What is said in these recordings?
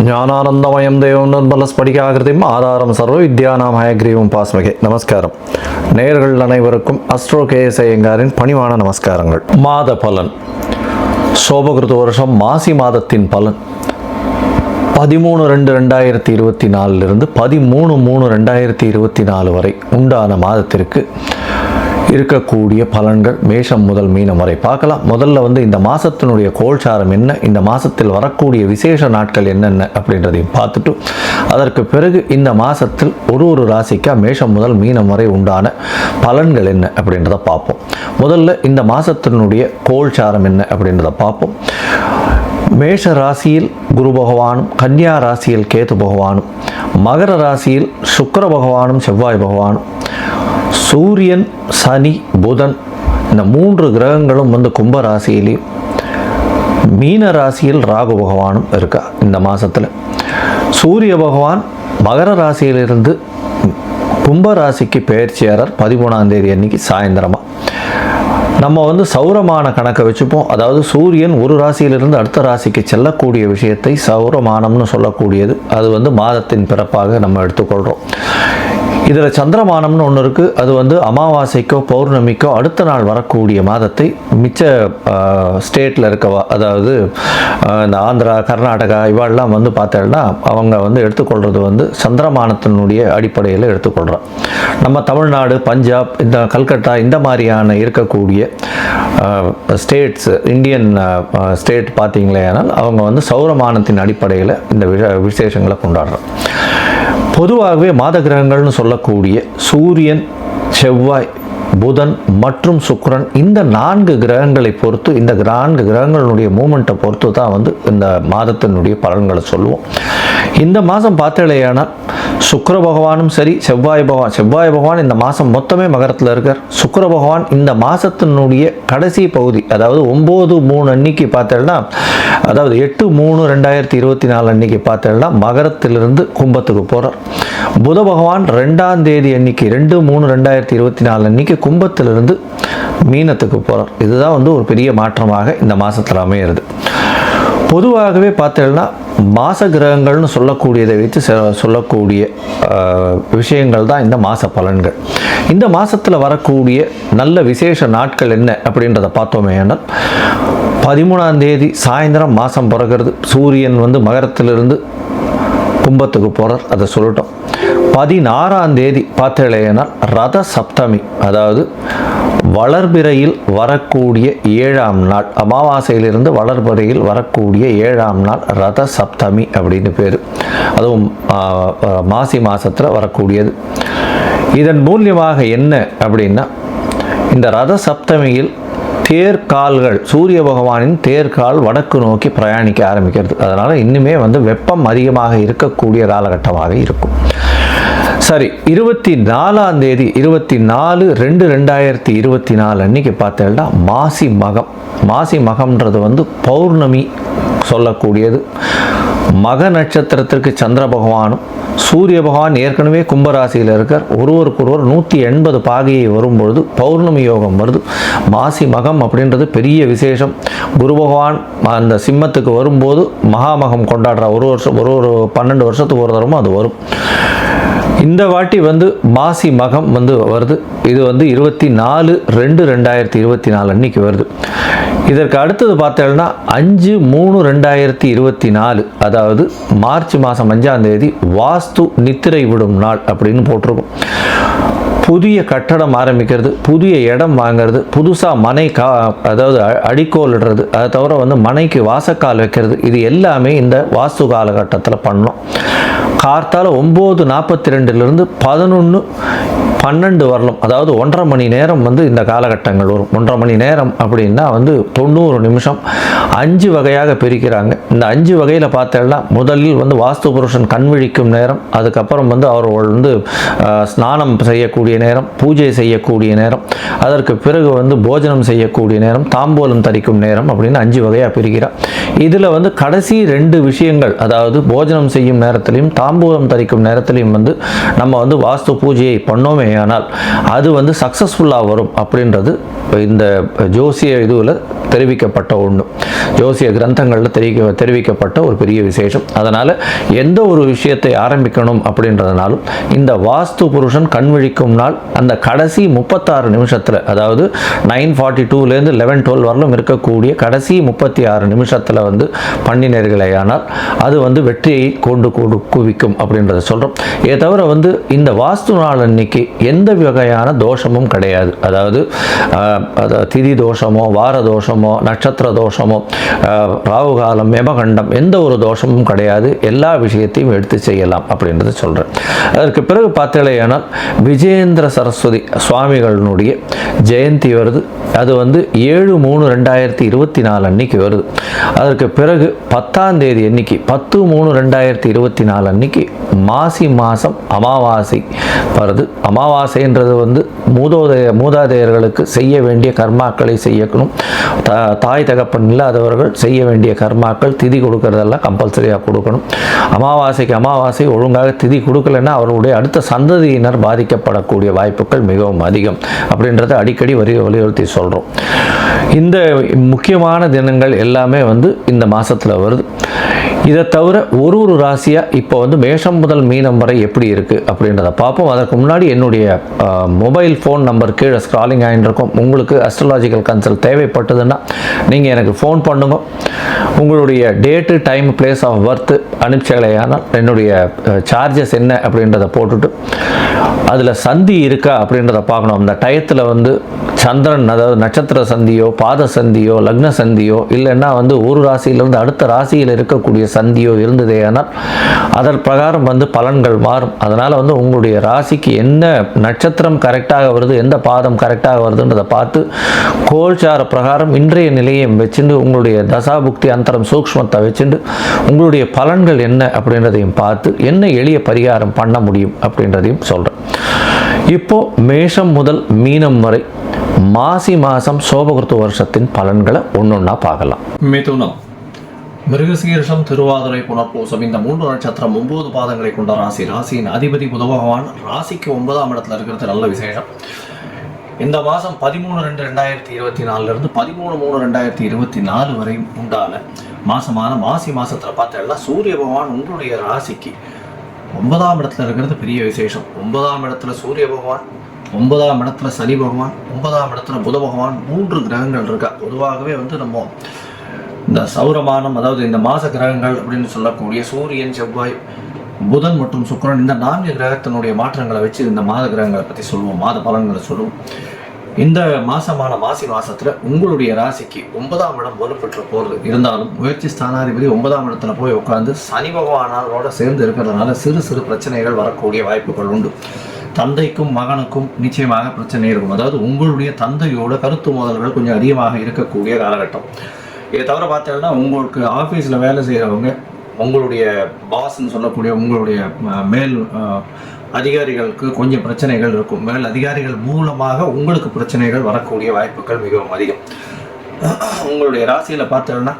ஞானானந்தமயம் தேவம் நர்மலஸ்படிகாகிருதியும் ஆதாரம் சர்வ வித்யானாம் ஹயக்ரீவம் பாஸ்மகே. நமஸ்காரம். நேயர்கள் அனைவருக்கும் அஸ்ட்ரோ கேஎஸ் ஐயங்காரின் பணிவான நமஸ்காரங்கள். மாத பலன். சோபகிருத வருஷம் மாசி மாதத்தின் பலன் 13/2/2024 13/3/2024 வரை உண்டான மாதத்திற்கு இருக்கக்கூடிய பலன்கள் மேஷம் முதல் மீனம் வரை பார்க்கலாம். முதல்ல இந்த மாதத்தினுடைய கோல்சாரம் என்ன, இந்த மாதத்தில் வரக்கூடிய விசேஷ நாட்கள் என்னென்ன அப்படின்றதையும் பார்த்துட்டு அதற்கு பிறகு இந்த மாதத்தில் ஒரு ராசிக்கா மேஷம் முதல் மீனம் வரை உண்டான பலன்கள் என்ன அப்படின்றத பார்ப்போம். முதல்ல இந்த மாதத்தினுடைய கோல்சாரம் என்ன அப்படின்றத பார்ப்போம். மேஷ ராசியில் குரு பகவானும், கன்னியா ராசியில் கேது பகவானும், மகர ராசியில் சுக்கிர பகவானும் செவ்வாய் பகவானும், சூரியன் சனி புதன் இந்த 3 கிரகங்களும் கும்ப ராசியிலையும், மீன ராசியில் ராகு பகவானும் இருக்கா. இந்த மாதத்தில் சூரிய பகவான் மகர ராசியிலிருந்து கும்ப ராசிக்கு பெயர்ச்சியாளர் 13ஆம் தேதி அன்னைக்கு சாயந்தரமாக. நம்ம சௌரமான கணக்கை வச்சுப்போம். அதாவது சூரியன் ஒரு ராசியிலிருந்து அடுத்த ராசிக்கு செல்லக்கூடிய விஷயத்தை சௌரமானம்னு சொல்லக்கூடியது. அது மாதத்தின் பிறப்பாக நம்ம எடுத்துக்கொள்கிறோம். இதில் சந்திரமானம்னு ஒன்று இருக்குது. அது அமாவாசைக்கோ பௌர்ணமிக்கோ அடுத்த நாள் வரக்கூடிய மாதத்தை மிச்ச ஸ்டேட்டில் இருக்கவா, அதாவது இந்த ஆந்திரா கர்நாடகா இவாளெலாம் பார்த்தேன்னா அவங்க எடுத்துக்கொள்கிறது சந்திரமானத்தினுடைய அடிப்படையில் எடுத்துக்கொள்கிறோம். நம்ம தமிழ்நாடு, பஞ்சாப், இந்த கல்கட்டா இந்த மாதிரியான இருக்கக்கூடிய ஸ்டேட்ஸ், இந்தியன் ஸ்டேட் பார்த்தீங்களேனால் அவங்க சௌரமானத்தின் அடிப்படையில் இந்த விசேஷங்களை கொண்டாடுறோம். பொதுவாகவே மாத கிரகங்கள்னு சொல்லக்கூடிய சூரியன், செவ்வாய், புதன் மற்றும் சுக்கிரன் இந்த 4 கிரகங்களை பொறுத்து, இந்த 4 கிரகங்களுடைய மூமெண்ட்டை பொறுத்து தான் இந்த மாதத்தினுடைய பலன்களை சொல்லுவோம். இந்த மாதம் பார்த்தேனால் சுக்கிர பகவானும் சரி, செவ்வாய் பகவான் இந்த மாதம் மொத்தமே மகரத்தில் இருக்கார். சுக்கிர பகவான் இந்த மாதத்தினுடைய கடைசி பகுதி, அதாவது 9/3 அன்னைக்கு பார்த்தேன்னா, அதாவது 8/3/2024 அன்னைக்கு பார்த்தேன்னா மகரத்திலிருந்து கும்பத்துக்கு போகிறார். புத பகவான் 2ஆம் தேதி அன்னைக்கு 2/3/2024 அன்னைக்கு கும்பத்திலிருந்து மீனத்துக்கு போகிறார். இதுதான் ஒரு பெரிய மாற்றமாக இந்த மாதத்தில் அமையிறது. பொதுவாகவே பார்த்தேன்னா மாச கிரகங்கள்னு சொல்லக்கூடியதை வைத்து சொல்லக்கூடிய விஷயங்கள் தான் இந்த மாத பலன்கள். இந்த மாதத்தில் வரக்கூடிய நல்ல விசேஷ நாட்கள் என்ன அப்படின்றத பார்த்தோமே ஆனால், 13ஆம் தேதி சாயந்தரம் மாதம் பிறகுறது. சூரியன் மகரத்திலிருந்து கும்பத்துக்கு போகிறார், அதை சொல்லட்டும். 16ஆம் தேதி பார்த்தேனால் ரத சப்தமி, அதாவது வளர்பிறையில் வரக்கூடிய 7ஆம் நாள், அமாவாசையிலிருந்து வளர்பிறையில் வரக்கூடிய 7ஆம் நாள் ரத சப்தமி அப்படின்னு பேர். அதுவும் மாசி மாதத்தில் வரக்கூடியது. இதன் மூலியமாக என்ன அப்படின்னா, இந்த ரத சப்தமியில் தேர்கால்கள், சூரிய பகவானின் தேர்கால் வடக்கு நோக்கி பிரயாணிக்க ஆரம்பிக்கிறது. அதனால் இன்னுமே வெப்பம் அதிகமாக இருக்கக்கூடிய காலகட்டமாக இருக்கும். சரி, 24ஆம் தேதி 24/2/2024 அன்னைக்கு பார்த்தேன்னா மாசி மகம். மாசி மகம்ன்றது பௌர்ணமி சொல்லக்கூடியது. மக நட்சத்திரத்திற்கு சந்திர பகவானும் சூரிய பகவான் ஏற்கனவே கும்பராசியில் இருக்கார். ஒருவருக்கொருவர் 180 பாகையை வரும்பொழுது பௌர்ணமி யோகம் வருது. மாசி மகம் அப்படின்றது பெரிய விசேஷம். குரு பகவான் அந்த சிம்மத்துக்கு வரும்போது மகாமகம் கொண்டாடுற ஒரு 12 வருஷத்துக்கு ஒரு தரமும் அது வரும். இந்த வாட்டி மாசி மகம் வருது. இது 24/2/2024 அன்னைக்கு வருது. இதற்கு அடுத்தது பார்த்தேன்னா 5/3/2024, அதாவது மார்ச் மாதம் 5ஆம் தேதி வாஸ்து நித்திரை விடும் நாள் அப்படின்னு போட்டிருக்கும். புதிய கட்டடம் ஆரம்பிக்கிறது, புதிய இடம் வாங்கிறது, புதுசாக மனை அதாவது அடிக்கோல் இடுறது, அதை தவிர மனைக்கு வாசக்கால் வைக்கிறது, இது எல்லாமே இந்த வாஸ்து காலகட்டத்தில் பண்ணோம். கார்த்தால 9:42 11:12 வரலாம், அதாவது 1.5 மணி நேரம் இந்த காலகட்டங்கள் வரும். 1.5 மணி நேரம் அப்படின்னா 90 நிமிஷம். 5 வகையாக பிரிக்கிறாங்க. இந்த 5 வகையில் பார்த்தேன்னா முதலில் வாஸ்து புருஷன் கண் விழிக்கும் நேரம், அதுக்கப்புறம் அவர்கள் ஸ்நானம் செய்யக்கூடிய நேரம், பூஜை செய்யக்கூடிய நேரம், அதற்கு பிறகு போஜனம் செய்யக்கூடிய நேரம், தாம்பூலம் தரிக்கும் நேரம் அப்படின்னு 5 வகையாக பிரிக்கிறார். இதில் கடைசி 2 விஷயங்கள், அதாவது போஜனம் செய்யும் நேரத்திலையும் தாம்பூலம் தரிக்கும் நேரத்திலையும் வந்து நம்ம வந்து வாஸ்து பூஜையை பண்ணோமே ஆனால் அது வந்து சக்ஸஸ்ஃபுல்லாக வரும் அப்படின்றது இந்த ஜோசிய இதுவில் தெரிவிக்கப்பட்ட ஒன்று, ஜோசிய கிரந்தங்களில் தெரிவிக்கப்பட்ட ஒரு பெரிய விசேஷம். அதனால் எந்த ஒரு விஷயத்தை ஆரம்பிக்கணும் அப்படின்றதுனாலும் இந்த வாஸ்து புருஷன் கண் விழிக்கும் நாள் அந்த கடைசி 36 நிமிஷத்தில், அதாவது 9:42லேருந்து 11:12 வரலும் இருக்கக்கூடிய கடைசி 36 நிமிஷத்தில் வந்து பண்ணினர்களேயானால் அது வந்து வெற்றியை கொண்டு குவிக்கும் அப்படின்றத சொல்கிறோம். இதை தவிர வந்து இந்த வாஸ்து நாள் அன்னைக்கு எந்த வகையான தோஷமும் கிடையாது. அதாவது திதி தோஷமோ, வார தோஷமோ, நட்சத்திர தோஷமோ, ராகுகாலம், யமகண்டம், எந்த ஒரு தோஷமும் கிடையாது. எல்லா விஷயத்தையும் எடுத்து செய்யலாம் அப்படின்றத சொல்கிறேன். அதற்கு பிறகு பார்த்தீங்கன்னா விஜயேந்திர சரஸ்வதி சுவாமிகளுடைய ஜெயந்தி வருது. அது வந்து 7/3/2024 அன்னைக்கு வருது. அதற்கு பிறகு 10ஆம் தேதி அன்னைக்கு 10/3/2024 அன்னைக்கு மாசி மாதம் அமாவாசை வருது. அமாவாசைன்றது வந்து மூதாதையர்களுக்கு செய்ய வேண்டிய கர்மாக்களை செய்யணும். தாய் தகப்பன் இல்லாதவர்கள் செய்ய வேண்டிய கர்மாக்கள், திதி கொடுக்கறதெல்லாம் கம்பல்சரியாக கொடுக்கணும். அமாவாசை ஒழுங்காக திதி கொடுக்கலைன்னா அவர்களுடைய அடுத்த சந்ததியினர் பாதிக்கப்படக்கூடிய வாய்ப்புகள் மிகவும் அதிகம் அப்படின்றத அடிக்கடி வலியுறுத்தி சொல்கிறோம். இந்த முக்கியமான தினங்கள் எல்லாமே வந்து இந்த மாதத்தில் வருது. இதை தவிர ஒரு ராசியாக இப்போ வந்து மேஷம் முதல் மீனம் வரை எப்படி இருக்குது அப்படின்றத பார்ப்போம். அதற்கு முன்னாடி என்னுடைய மொபைல் ஃபோன் நம்பர் கீழே ஸ்க்ராலிங் ஆகிட்டு உங்களுக்கு அஸ்ட்ராலாஜிக்கல் கன்சல்ட் தேவைப்பட்டதுன்னா நீங்கள் எனக்கு ஃபோன் பண்ணுங்க. உங்களுடைய date, time, place of birth அனுப்பிச்சலையானால் என்னுடைய சார்ஜஸ் என்ன அப்படின்றத போட்டுட்டு அதில் சந்தி இருக்கா அப்படின்றத பார்க்கணும். அந்த டயத்தில் வந்து சந்திரன், அதாவது நட்சத்திர சந்தியோ, பாத சந்தியோ, லக்ன சந்தியோ, இல்லைன்னா வந்து ஒரு ராசியிலிருந்து அடுத்த ராசியில் இருக்கக்கூடிய சந்தியோ இருந்ததே ஆனால் அதன் பிரகாரம் வந்து பலன்கள் மாறும். அதனால் வந்து உங்களுடைய ராசிக்கு என்ன நட்சத்திரம் கரெக்டாக வருது, எந்த பாதம் கரெக்டாக வருதுன்றதை பார்த்து கோல்சார பிரகாரம் இன்றைய நிலையை வச்சுட்டு உங்களுடைய தசாபுக்தி அந்தரம் சூக்ஷ்மத்தை வச்சுட்டு உங்களுடைய பலன்கள் என்ன அப்படின்றதையும் பார்த்து என்ன எளிய பரிகாரம் பண்ண முடியும் அப்படின்றதையும் சொல்கிறேன். இப்போது மேஷம் முதல் மீனம் வரை மாசி மாதம் சோபகிருத்து வருஷத்தின் பலன்களை ஒன்றொன்னா பார்க்கலாம். மிதுனம், மிருகசீரிஷம், திருவாதிரை, புனர்பூசம் இந்த 3 நட்சத்திரம் 9 பாதங்களை கொண்ட ராசி. ராசியின் அதிபதி புத பகவான் ராசிக்கு 9ஆம் இடத்துல இருக்கிறது நல்ல விசேஷம். இந்த மாதம் 13/2/2024 13/3/2024 வரை உண்டான மாசமான மாசி மாசத்தில் பார்த்தா சூரிய பகவான் உங்களுடைய ராசிக்கு 9ஆம் இடத்துல இருக்கிறது பெரிய விசேஷம். 9ஆம் இடத்துல சூரிய பகவான், 9ஆம் இடத்துல சனி பகவான், 9ஆம் இடத்துல புத பகவான், 3 கிரகங்கள் இருக்கா. பொதுவாகவே வந்து நம்ம இந்த சௌரமானம், அதாவது இந்த மாச கிரகங்கள் அப்படின்னு சொல்லக்கூடிய சூரியன், செவ்வாய், புதன் மற்றும் சுக்கிரன், இந்த 4 கிரகத்தினுடைய மாற்றங்களை வச்சு இந்த மாத கிரகங்களை பற்றி சொல்லுவோம், மாத பலன்களை சொல்லுவோம். இந்த மாசமான மாசி மாசத்துல உங்களுடைய ராசிக்கு 9ஆம் இடம் வலுப்பெற்று போகிறது. இருந்தாலும் முயற்சி ஸ்தானாதிபதி 9ஆம் இடத்துல போய் உட்கார்ந்து சனி பகவானோட சேர்ந்து இருக்கிறதுனால சிறு சிறு பிரச்சனைகள் வரக்கூடிய வாய்ப்புகள் உண்டு. தந்தைக்கும் மகனுக்கும் நிச்சயமாக பிரச்சனை இருக்கும். அதாவது உங்களுடைய தந்தையோட கருத்து மோதல்கள் கொஞ்சம் அதிகமாக இருக்கக்கூடிய காலகட்டம். இதை தவிர பார்த்தீங்கன்னா உங்களுக்கு ஆஃபீஸில் வேலை செய்கிறவங்க, உங்களுடைய பாஸ்ன்னு சொல்லக்கூடிய உங்களுடைய மேல் அதிகாரிகளுக்கு கொஞ்சம் பிரச்சனைகள் இருக்கும். மேல் அதிகாரிகள் மூலமாக உங்களுக்கு பிரச்சனைகள் வரக்கூடிய வாய்ப்புகள் மிகவும் அதிகம். உங்களுடைய ராசியில் பார்த்தீங்கன்னா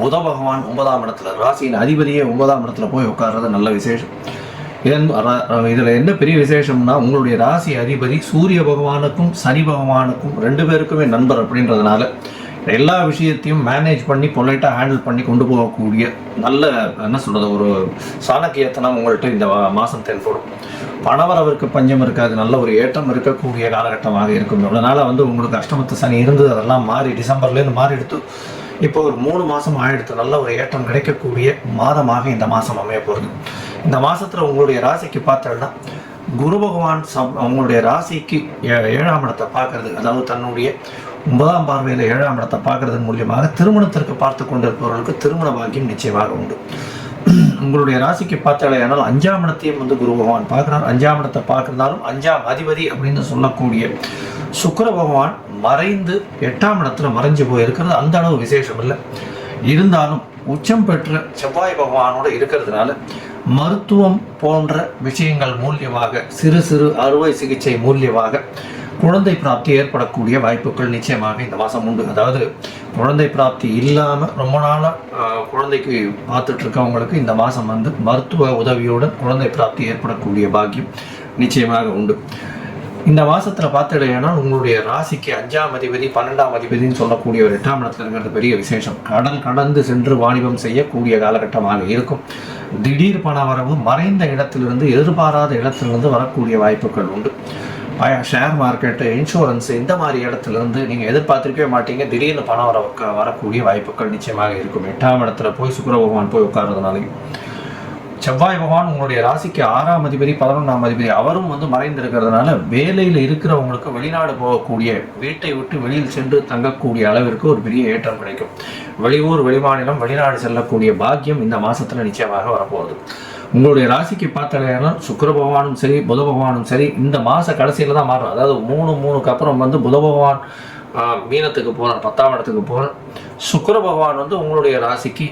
புத பகவான் 9ஆம் இடத்துல, ராசியின் அதிபதியே 9ஆம் இடத்துல போய் உட்கார்றது நல்ல விசேஷம். இதில் என்ன பெரிய விசேஷம்னா உங்களுடைய ராசி அதிபதி சூரிய பகவானுக்கும் சனி பகவானுக்கும் 2 பேருக்குமே நண்பர் அப்படின்றதுனால எல்லா விஷயத்தையும் மேனேஜ் பண்ணி பொலைட்டாக ஹேண்டில் பண்ணி கொண்டு போகக்கூடிய நல்ல என்ன சொல்கிறது ஒரு சாணக்கியத்தனம் உங்கள்கிட்ட இந்த மாதம் தென்படும். பணவரவிற்கு பஞ்சம் இருக்காது, நல்ல ஒரு ஏற்றம் இருக்கக்கூடிய காலகட்டமாக இருக்கும். அதனால் வந்து உங்களுக்கு அஷ்டமத்து சனி இருந்தது, அதெல்லாம் மாறி டிசம்பர்லேருந்து மாறி எடுத்து இப்போ ஒரு 3 மாதம் ஆகிடுத்து. நல்ல ஒரு ஏற்றம் கிடைக்கக்கூடிய மாதமாக இந்த மாதம் அமைய போகிறது. இந்த மாதத்தில் உங்களுடைய ராசிக்கு பார்த்தோம்னா குரு பகவான் உங்களுடைய ராசிக்கு 7ஆம் இடத்தை பார்க்கறது, அதாவது தன்னுடைய 9ஆம் பார்வையில் 7ஆம் இடத்தை பார்க்கறதன் மூலியமாக திருமணத்திற்கு பார்த்து கொண்டிருப்பவர்களுக்கு திருமண பாக்கியம் நிச்சயமாக உண்டு. உங்களுடைய ராசிக்கு பார்த்தாலேயானால் 5ஆம் இடத்தையும் வந்து குரு பகவான் பார்க்குறார். 5ஆம் இடத்தை பார்க்கறதாலும் 5ஆம் அதிபதி அப்படின்னு சொல்லக்கூடிய சுக்கிர பகவான் மறைந்து 8ஆம் இடத்துல மறைஞ்சு போயிருக்கிறது அந்த அளவு விசேஷம் இல்லை. இருந்தாலும் உச்சம் பெற்ற செவ்வாய் பகவானோடு இருக்கிறதுனால மருத்துவம் போன்ற விஷயங்கள் மூலியமாக சிறு சிறு அறுவை சிகிச்சை மூலியமாக குழந்தை பிராப்தி ஏற்படக்கூடிய வாய்ப்புகள் நிச்சயமாக இந்த மாதம் உண்டு. அதாவது குழந்தை பிராப்தி இல்லாமல் ரொம்ப நாளாக குழந்தைக்கு பார்த்துட்டு இருக்கவங்களுக்கு இந்த மாதம் வந்து மருத்துவ உதவியுடன் குழந்தை பிராப்தி ஏற்படக்கூடிய பாக்கியம் நிச்சயமாக உண்டு. இந்த மாதத்தில் பார்த்துடையானா உங்களுடைய ராசிக்கு 5ஆம் அதிபதி 12ஆம் அதிபதினு சொல்லக்கூடிய ஒரு 8ஆம் இடத்துல இருக்கிறது பெரிய விசேஷம். கடல் கடந்து சென்று வாணிபம் செய்யக்கூடிய காலகட்டமாக இருக்கும். திடீர் பண வரவு மறைந்த இடத்திலிருந்து எதிர்பாராத இடத்திலிருந்து வரக்கூடிய வாய்ப்புகள் உண்டு. ஷேர் மார்க்கெட்டு, இன்சூரன்ஸ் இந்த மாதிரி இடத்துலேருந்து நீங்கள் எதிர்பார்த்துருக்கவே மாட்டீங்க, திடீர்னு பணம் வரக்கூடிய வாய்ப்புகள் நிச்சயமாக இருக்கும். 8ஆம் இடத்துல போய் சுக்கிர பகவான் போய் உட்கார்றதுனாலையும் செவ்வாய் பகவான் உங்களுடைய ராசிக்கு 6ஆம் அதிபதி 11ஆம் அதிபதி அவரும் வந்து மறைந்திருக்கிறதுனால வேலையில் இருக்கிறவங்களுக்கு வெளிநாடு போகக்கூடிய, வீட்டை விட்டு வெளியில் சென்று தங்கக்கூடிய அளவிற்கு ஒரு பெரிய ஏற்றம் கிடைக்கும். வெளியூர், வெளிமாநிலம், வெளிநாடு செல்லக்கூடிய பாக்கியம் இந்த மாதத்தில் நிச்சயமாக வரப்போகுது. உங்களுடைய ராசிக்கு பார்த்தாலேனா சுக்கிர பகவானும் சரி புத பகவானும் சரி இந்த மாத கடைசியில் தான் மாறும். அதாவது 3-3க்கு அப்புறம் வந்து புத பகவான் மீனத்துக்கு போகிறார், 10ஆம் இடத்துக்கு போகிறார். சுக்கிர பகவான் வந்து உங்களுடைய ராசிக்கு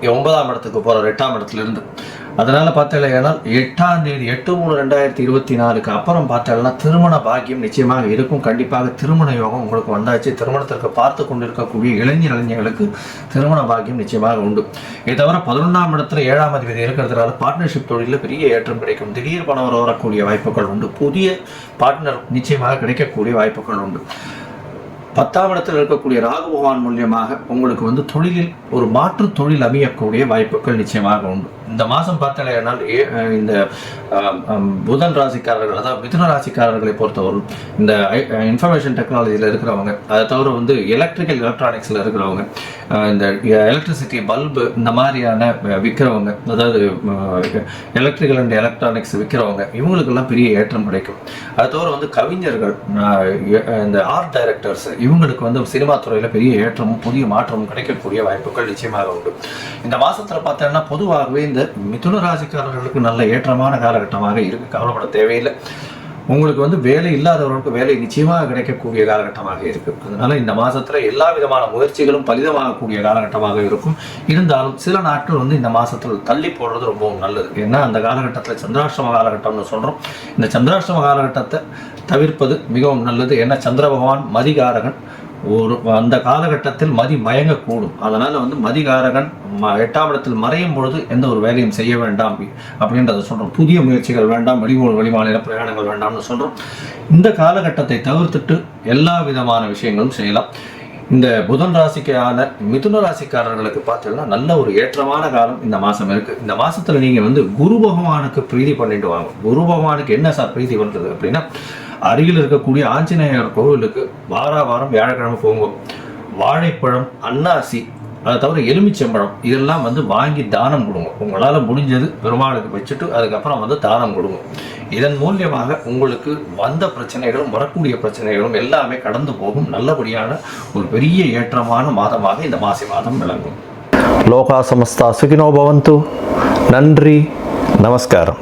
9ஆம் இடத்துக்கு போகிறார், 8ஆம் இடத்துலேருந்து. அதனால் பார்த்தாலேனா 8ஆம் தேதி 8/3/2024க்கு அப்புறம் பார்த்தாலேனா திருமண பாக்கியம் நிச்சயமாக இருக்கும். கண்டிப்பாக திருமண யோகம் உங்களுக்கு வந்தாச்சு. திருமணத்திற்கு பார்த்து கொண்டிருக்கக்கூடிய இளைஞர்களுக்கு திருமண பாக்கியம் நிச்சயமாக உண்டு. இதை தவிர 11ஆம் இடத்துல 7ஆம் அதிபதி இருக்கிறதுனால பார்ட்னர்ஷிப் தொழிலில் பெரிய ஏற்றம் கிடைக்கும். திடீர் பணம் வரக்கூடிய வாய்ப்புகள் உண்டு. புதிய பார்ட்னர் நிச்சயமாக கிடைக்கக்கூடிய வாய்ப்புகள் உண்டு. 10ஆம் இடத்தில் இருக்கக்கூடிய ராகு பகவான் மூலியமாக உங்களுக்கு வந்து தொழிலில் ஒரு மாற்று தொழில் அமையக்கூடிய வாய்ப்புகள் நிச்சயமாக உண்டு. இந்த மாதம் பார்த்தாலேனால் இந்த புதன் ராசிக்காரர்கள், அதாவது மிதுன ராசிக்காரர்களை பொறுத்தவரை இந்த இன்ஃபர்மேஷன் டெக்னாலஜியில் இருக்கிறவங்க, அதை தவிர வந்து எலக்ட்ரானிக்ஸில் இருக்கிறவங்க, இந்த எலக்ட்ரிசிட்டி பல்பு இந்த மாதிரியான விற்கிறவங்க, அதாவது எலக்ட்ரிக்கல் அண்ட் எலக்ட்ரானிக்ஸ் விற்கிறவங்க, இவங்களுக்கெல்லாம் பெரிய ஏற்றம் கிடைக்கும். அதை தவிர வந்து கவிஞர்கள், இந்த ஆர்ட் டைரக்டர்ஸ், இவங்களுக்கு வந்து சினிமா துறையில் பெரிய ஏற்றமும் புதிய மாற்றமும் கிடைக்கக்கூடிய வாய்ப்புகள் நிச்சயமாக உண்டு. இந்த மாதத்தில் பார்த்தோன்னா பொதுவாகவே இந்த மிதுன ராசிக்காரர்களுக்கு நல்ல ஏற்றமான காலகட்டமாக இருக்கு. கவலைப்பட தேவையில்லை. உங்களுக்கு வந்து வேலை இல்லாதவர்களுக்கு வேலை நிச்சயமாக கிடைக்கக்கூடிய காலகட்டமாக இருக்கு. அதனால இந்த மாசத்துல எல்லா விதமான முயற்சிகளும் பலிதமாகக்கூடிய காலகட்டமாக இருக்கும். இருந்தாலும் சில நாட்கள் வந்து இந்த மாசத்துல தள்ளி போடுறது ரொம்பவும் நல்லது. ஏன்னா அந்த காலகட்டத்தில் சந்திராஷ்டம காலகட்டம்னு சொல்றோம். இந்த சந்திராஷ்டம காலகட்டத்தை தவிர்ப்பது மிகவும் நல்லது. ஏன்னா சந்திர பகவான் மதிகாரகன். அந்த காலகட்டத்தில் மதி மயங்கக்கூடும். அதனால வந்து மதிகாரகன் 8ஆம் இடத்தில் மறையும் பொழுது எந்த ஒரு வேலையும் செய்ய வேண்டாம் அப்படின்றத சொல்றோம். புதிய முயற்சிகள் வேண்டாம், வெளியூர் வெளிமாநில பிரயாணங்கள் வேண்டாம்னு சொல்றோம். இந்த காலகட்டத்தை தவிர்த்துட்டு எல்லா விதமான விஷயங்களும் செய்யலாம். இந்த புதன் ராசிக்கான மிதுன ராசிக்காரர்களுக்கு பார்த்தீங்கன்னா நல்ல ஒரு ஏற்றமான காலம் இந்த மாதம் இருக்குது. இந்த மாதத்தில் நீங்கள் வந்து குரு பகவானுக்கு பிரீதி பண்ணிட்டு வாங்க. குரு பகவானுக்கு என்ன சார் பிரீதி பண்ணுறது அப்படின்னா, அருகில் இருக்கக்கூடிய ஆஞ்சநேயர் கோவிலுக்கு வாரம் வியாழக்கிழமை போங்க. வாழைப்பழம், அன்னாசி, அதை தவிர எலுமிச்சம்பழம் இதெல்லாம் வந்து வாங்கி தானம் கொடுங்க. உங்களால் முடிஞ்சது பெருமாளுக்கு வச்சுட்டு அதுக்கப்புறம் வந்து தானம் கொடுங்க. இதன் மூலியமாக உங்களுக்கு வந்த பிரச்சனைகளும் வரக்கூடிய பிரச்சனைகளும் எல்லாமே கடந்து போகும். நல்லபடியான ஒரு பெரிய ஏற்றமான மாதமாக இந்த மாசி மாதம் விளங்கும். லோகா சமஸ்தா சுகினோ பவந்து. நன்றி, நமஸ்காரம்.